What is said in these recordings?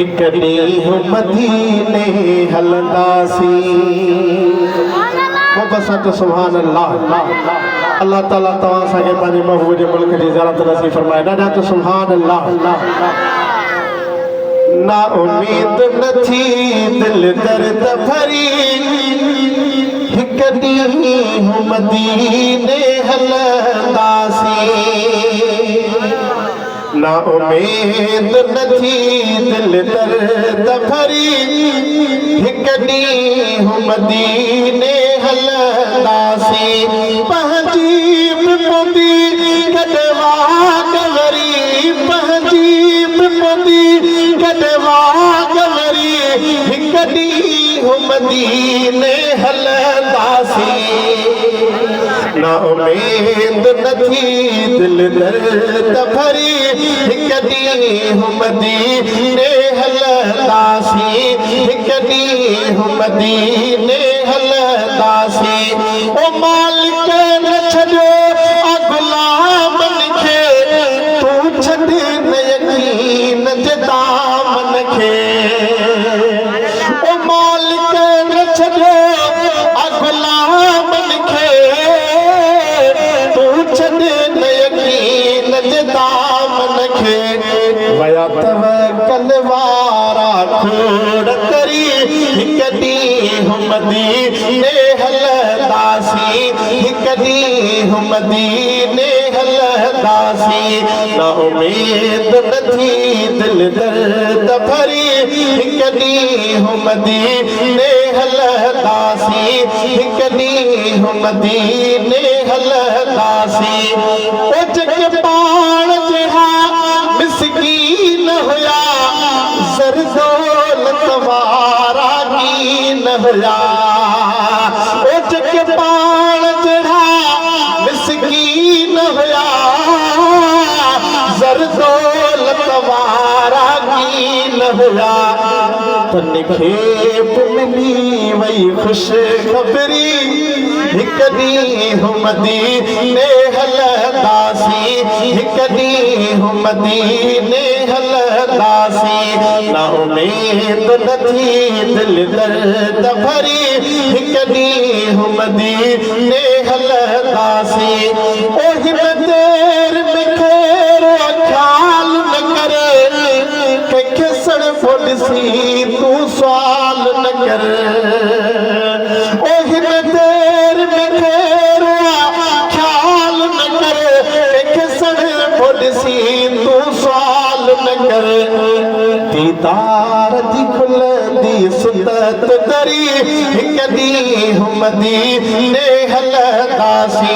हिक ॾींहुं मदीने हलंदासी मुबसत सुभान अल्लाह अल्लाह ताला तव्हां असांखे पंहिंजे महबूब जे मुल्क जी ज़ियारत नसीब फरमाए ॾाढा त सुभान अल्लाह ना उम्मीद न थी दिल दर्द भरी हिक ॾींहुं मदीने हलंदासी ना उम्मीद न थी दिल दर्द भरी हिक ॾींहुं मदीने हलंदासी पंहिंजी विपदी गॾवा गवरी पंहिंजी विपदी गॾवा गवरी हिक ॾींहुं मदीने हलंदासी ना उम्मीद न थी दिल दर्द भरी हिक ॾींहुं मदीने हलंदासी हिक ॾींहुं मदीने हलंदासी ओ मालिक न छॾियो गुलामनि खे तूं छॾ न यकीन जे दामन खे ओ मालिक न छॾियो गुलामनि खे तूं छॾ न यकीन जे दामन खे वया तवकल वारा खोड़ करी हिक ॾींहुं मदीने हलंदासी हिक ॾींहुं मदीने हलंदासी ना उम्मीद न थी दिल दर्द भरी हिक ॾींहुं मदीने हलंदासी हिक ॾींहुं मदीने हलंदासी ओ जेके पाण जहिड़ा मिसकीन हुया ज़र-दौलत वारा कीन हुया ओ जेके पाण जहिड़ा मिसकीन हुया ज़र-दौलत वारा कीन हुया तनखे मिली वई ख़ुशख़बरी हिक ॾींहुं मदीने हलंदासी हिक ॾींहुं मदीने हलंदासी ना उम्मीद न थी दिल दर्द भरी हिक ॾींहुं मदीने हलंदासी ओ हिन देर में खेरो ख़्याल न करे कंहिंखे सड़को ॾिसी तूं सुवाल न कर ओ हिन देर में खेरो ख़्याल न कर कंहिंखे सड़को ॾिसी तूं सुवाल न कर दीदार जी खुलंदी सुतत दरी हिक ॾींहुं मदीने हलंदासी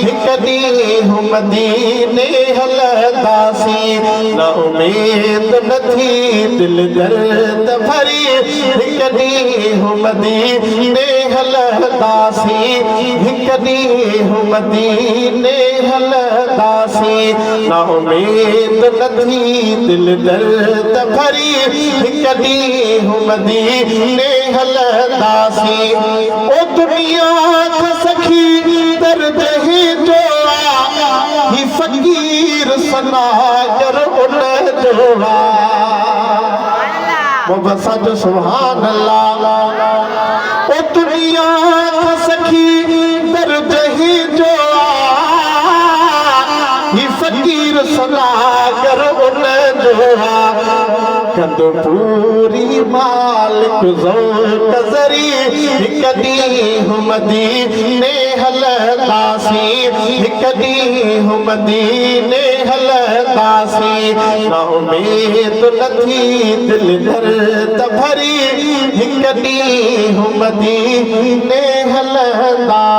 हिक ॾींहुं मदीने हलंदासी ना उम्मीद न थी दिल दर्द भरी हिक ॾींहुं मदीने हलंदासी हिक ॾींहुं मदीने हलंदासी ना उम्मीद न थी दिल दर्द भरी हिक ॾींहुं मदीने हलंदासी ओ दुनिया खां सखी दर्द ही जो ही फ़कीर सनागर उन जो मुबसत सुभान अल्लाह ओ दुनिया खां सखी दर्द ही जो ही फ़कीर सनागर उन जो कंद पूरी मालिक ज़ौक़ ज़री हिक ॾींहुं मदीने हलंदासी हिक ॾींहुं मदीने हलंदासी ना उम्मीद न थी दिल दर्द भरी हिक ॾींहुं मदीने हलंदासी